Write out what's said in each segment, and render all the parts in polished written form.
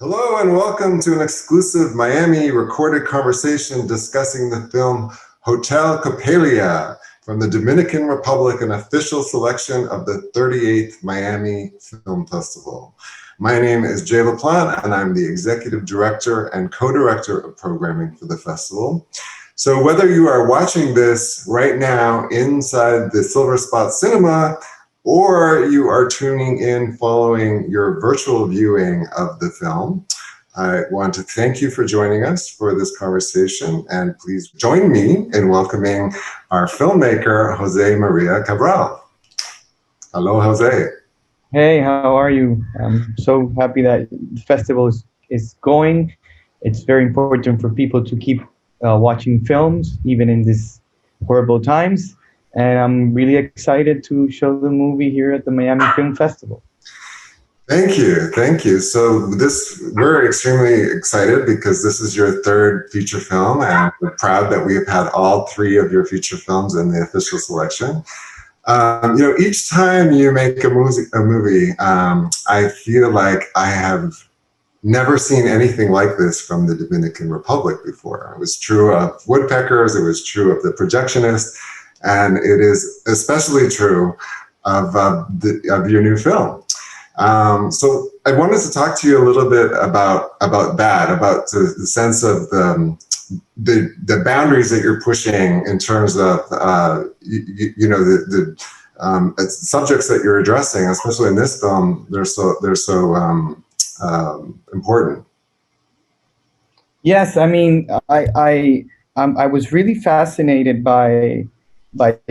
Hello and welcome to an exclusive Miami recorded conversation discussing the film Hotel Coppelia from the Dominican Republic, an official selection of the 38th Miami Film Festival. My name is Jaie Laplante and I'm the Executive Director and Co-Director of Programming for the festival. So whether you are watching this right now inside the Silver Spot Cinema or you are tuning in following your virtual viewing of the film, I want to thank you for joining us for this conversation, and please join me in welcoming our filmmaker, José María Cabral. Hello, José. Hey, how are you? I'm so happy that the festival is going. It's very important for people to keep watching films, even in these horrible times. And I'm really excited to show the movie here at the Miami Film Festival. Thank you, thank you. So we're extremely excited because this is your third feature film, and we're proud that we have had all three of your feature films in the official selection. Each time you make a movie, I feel like I have never seen anything like this from the Dominican Republic before. It was true of Woodpeckers, it was true of The Projectionist, and it is especially true of your new film. So I wanted to talk to you a little bit about that, about the sense of the boundaries that you're pushing in terms of the subjects that you're addressing, especially in this film. They're so important. Yes, I mean, I was really fascinated by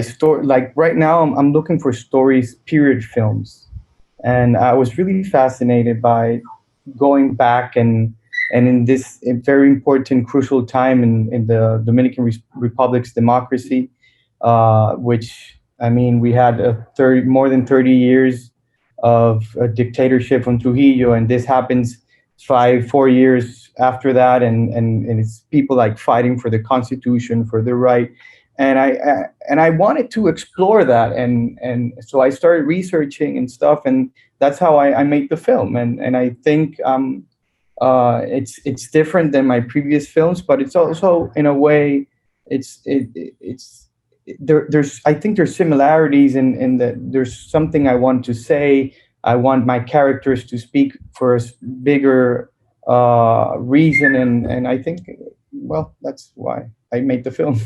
story. Like right now, I'm looking for stories, period films, and I was really fascinated by going back and in this very important, crucial time in the Dominican Republic's democracy, which, I mean, we had more than 30 years of a dictatorship from Trujillo, and this happens 4 years after that, and it's people like fighting for the Constitution, for the right. And I wanted to explore that, and so I started researching and stuff, and that's how I made the film. And I think it's different than my previous films, but it's also, in a way, there's I think there's similarities in that there's something I want to say. I want my characters to speak for a bigger reason, and I think, well, that's why I made the film.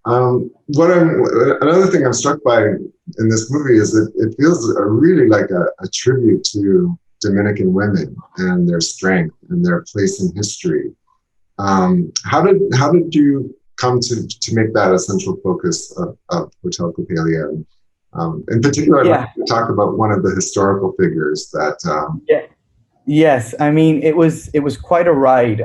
Another thing I'm struck by in this movie is that it feels really like a tribute to Dominican women and their strength and their place in history. How did you come to make that a central focus of Hotel Coppelia? In particular, I'd like to talk about one of the historical figures that. Yes, I mean, it was quite a ride.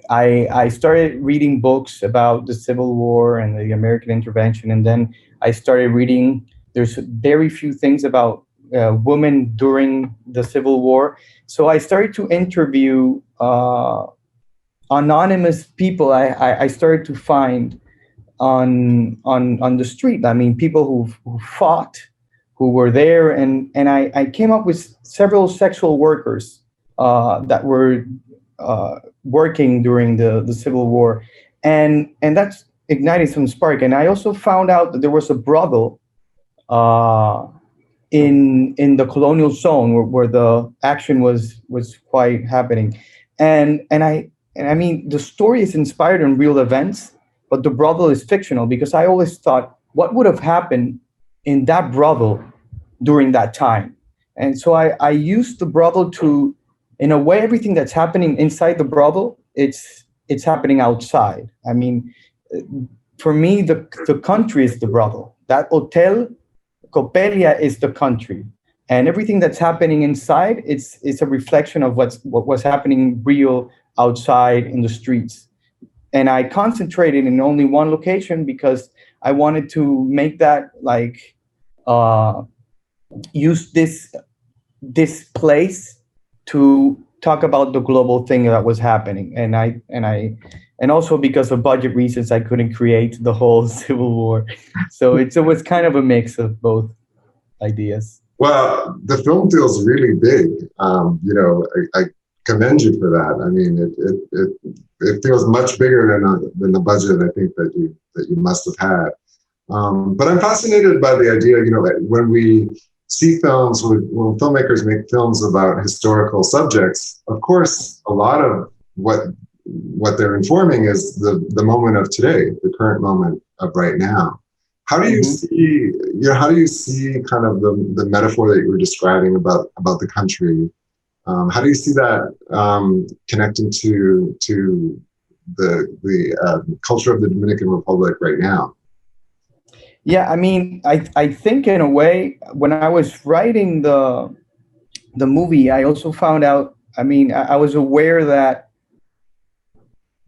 I started reading books about the Civil War and the American intervention, and then I started reading. There's very few things about women during the Civil War, so I started to interview anonymous people. I started to find on the street. I mean, people who fought, who were there, and I came up with several sexual workers that were working during the Civil War, and that's ignited some spark. And I also found out that there was a brothel in the colonial zone where the action was quite happening, and I mean, the story is inspired in real events, but the brothel is fictional, because I always thought, what would have happened in that brothel during that time? And so I used the brothel to, in a way, everything that's happening inside the brothel, it's happening outside. I mean, for me, the country is the brothel. That Hotel Coppelia is the country, and everything that's happening inside, it's a reflection of what was happening real outside in the streets. And I concentrated in only one location because I wanted to make that like use this place to talk about the global thing that was happening. And also because of budget reasons, I couldn't create the whole Civil War. So it was kind of a mix of both ideas. Well, the film feels really big. I commend you for that. I mean, it feels much bigger than the budget I think that you must have had. But I'm fascinated by the idea, when we see films, when filmmakers make films about historical subjects, of course, a lot of what they're informing is the moment of today, the current moment of right now. How do you see, how do you see kind of the metaphor that you were describing about the country? How do you see that connecting to the culture of the Dominican Republic right now? Yeah, I mean, I think in a way, when I was writing the movie, I also found out, I mean, I was aware that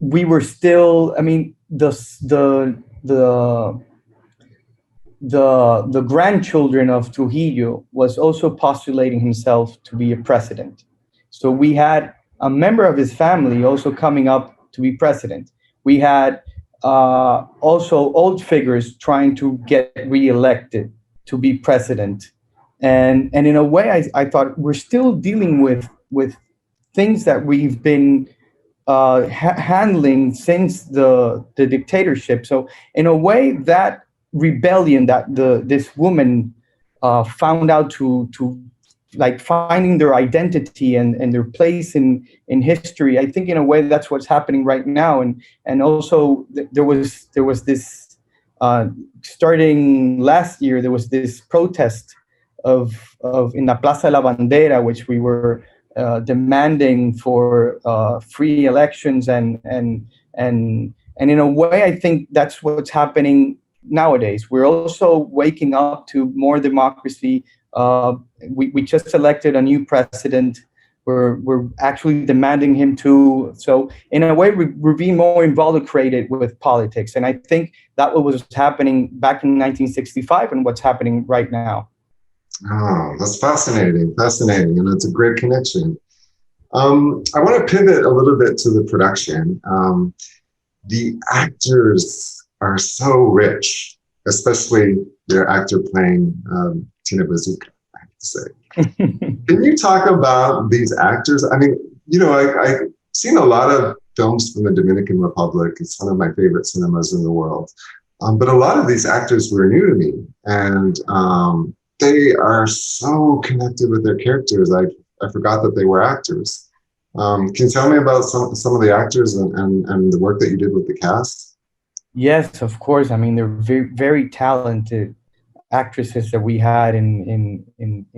we were still, I mean, the grandchildren of Trujillo was also postulating himself to be a president. So we had a member of his family also coming up to be president. We had also old figures trying to get reelected to be president. And in a way, I thought we're still dealing with things that we've been handling since the dictatorship. So in a way, that rebellion that this woman found out to like finding their identity and their place in history. I think in a way that's what's happening right now. And also there was this starting last year, there was this protest of in la Plaza de la Bandera, which we were demanding for free elections and in a way, I think that's what's happening nowadays. We're also waking up to more democracy. We just elected a new president. We're actually demanding him to. So in a way, we're being more involucrated with politics. And I think that was happening back in 1965 and what's happening right now. Oh, that's fascinating, and it's a great connection. I want to pivot a little bit to the production. The actors are so rich, especially their actor playing Tina Bazooka, I have to say. Can you talk about these actors? I mean, I've seen a lot of films from the Dominican Republic. It's one of my favorite cinemas in the world. But a lot of these actors were new to me, and they are so connected with their characters. I forgot that they were actors. Can you tell me about some of the actors and the work that you did with the cast? Yes, of course. I mean, they're very, very talented actresses that we had in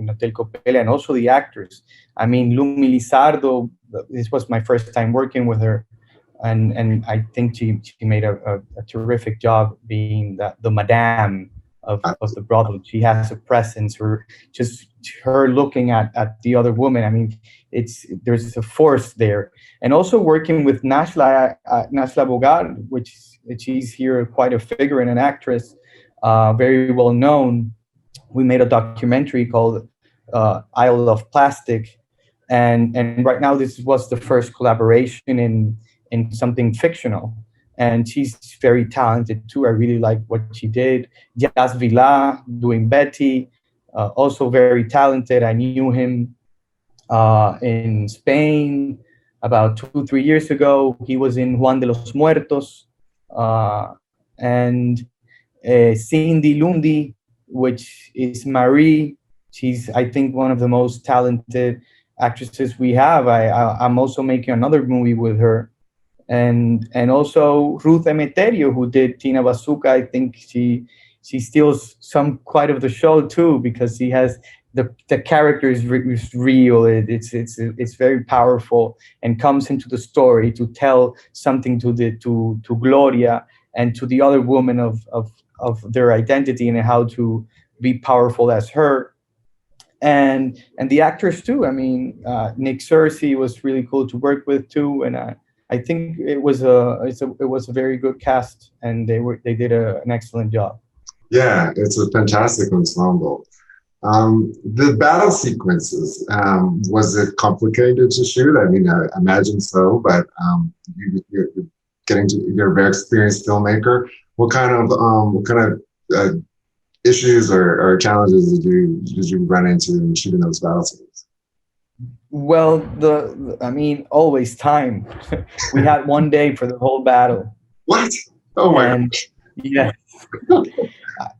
Hotel Coppelia, and also the actors. I mean, Lumi Lizardo, this was my first time working with her. And I think she made a terrific job being the madame of the brothel. She has a presence, or just her looking at the other woman. I mean, there's a force there. And also working with Nashla Bogar, which she's here quite a figure and an actress, very well known. We made a documentary called Isle of Plastic, and right now this was the first collaboration in something fictional. And she's very talented too. I really like what she did. Jazz Vila doing Betty, also very talented. I knew him in Spain about 2-3 years ago. He was in Juan de los Muertos. And Cindy Lundi, which is Marie. She's, I think, one of the most talented actresses we have. I'm also making another movie with her. And also Ruth Emeterio, who did Tina Bazooka. I think she steals quite of the show too, because he has the character is real. It's very powerful and comes into the story to tell something to Gloria and to the other woman of their identity and how to be powerful as her. And the actors too. I mean, Nick Cersei was really cool to work with too, and I think it was a very good cast, and they did an excellent job. Yeah, it's a fantastic ensemble. The battle sequences, was it complicated to shoot? I mean, I imagine so, but you're a very experienced filmmaker. What kind of issues or challenges did you run into in shooting those battle scenes? Well, I mean, always time. We had one day for the whole battle. What? Oh my And gosh. yeah,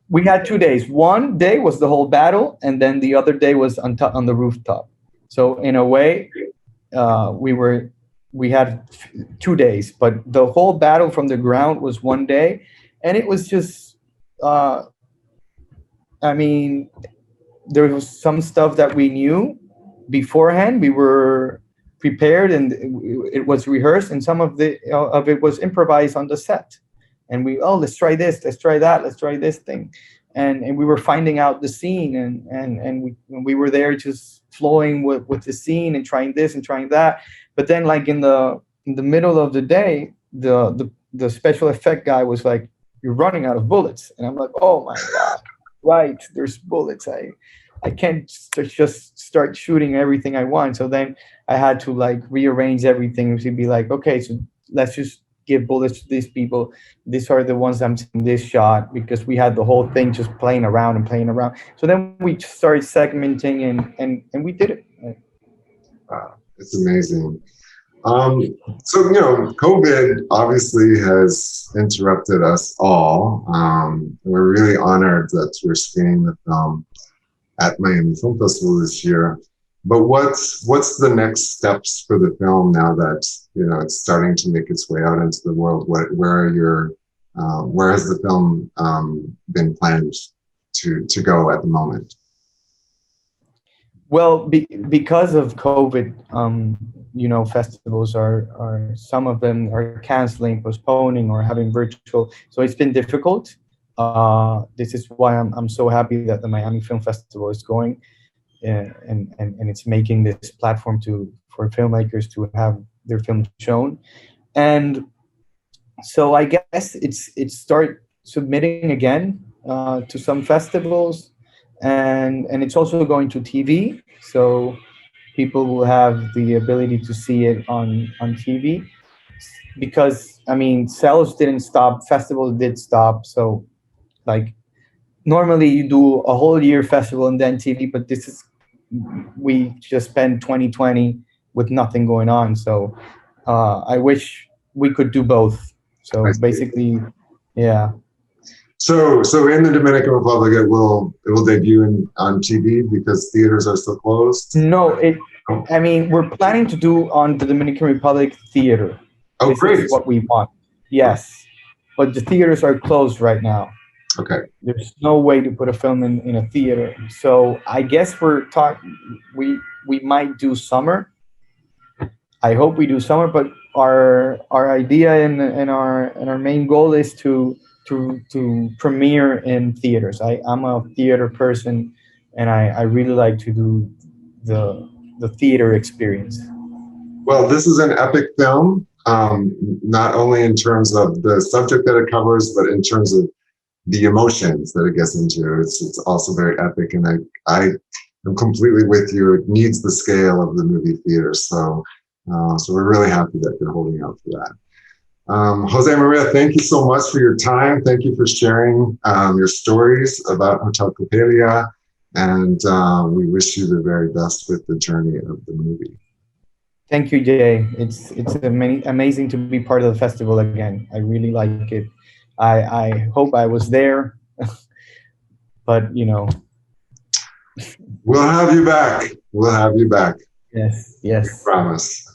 we had 2 days. One day was the whole battle, and then the other day was on the rooftop. So in a way, we had 2 days, but the whole battle from the ground was one day, and it was just, I mean, there was some stuff that we knew beforehand. We were prepared, and it was rehearsed, and some of it was improvised on the set. And let's try this, let's try that, let's try this thing, and we were finding out the scene, and we were there just flowing with the scene and trying this and trying that. But then, like in the middle of the day, the special effect guy was like, "You're running out of bullets," and I'm like, "Oh my god, right? There's bullets. I can't just start shooting everything I want." So then I had to like rearrange everything to be like, okay, so let's just give bullets to these people. These are the ones I'm taking this shot, because we had the whole thing just playing around and playing around. So then we started segmenting, and we did it. Wow, it's amazing. So, COVID obviously has interrupted us all. We're really honored that we're screening the film at Miami Film Festival this year. But what's the next steps for the film now that it's starting to make its way out into the world? Where has the film been planned to go at the moment? Well, because of COVID, festivals are some of them are canceling, postponing, or having virtual. So it's been difficult. This is why I'm so happy that the Miami Film Festival is going, and it's making this platform for filmmakers to have their film shown. And so I guess it's start submitting again to some festivals, and it's also going to TV, so people will have the ability to see it on TV. Because I mean, sales didn't stop, festivals did stop. So like normally you do a whole year festival and then TV, but we just spent 2020 with nothing going on. So I wish we could do both. So basically, yeah. So in the Dominican Republic, it will debut on TV because theaters are still closed? No, I mean, we're planning to do on the Dominican Republic theater. Oh, this great. is what we want. Yes, but the theaters are closed right now. Okay. There's no way to put a film in a theater. So I guess we might do summer. I hope we do summer, but our idea and our main goal is to premiere in theaters. I'm a theater person, and I really like to do the theater experience. Well, this is an epic film, not only in terms of the subject that it covers, but in terms of the emotions that it gets into. It's also very epic, and I am completely with you. It needs the scale of the movie theater, so we're really happy that you're holding out for that. Jose Maria, thank you so much for your time. Thank you for sharing your stories about Hotel Coppelia, and we wish you the very best with the journey of the movie. Thank you, Jaie. It's amazing to be part of the festival again. I really like it. I hope I was there, but We'll have you back. We'll have you back. Yes. We promise.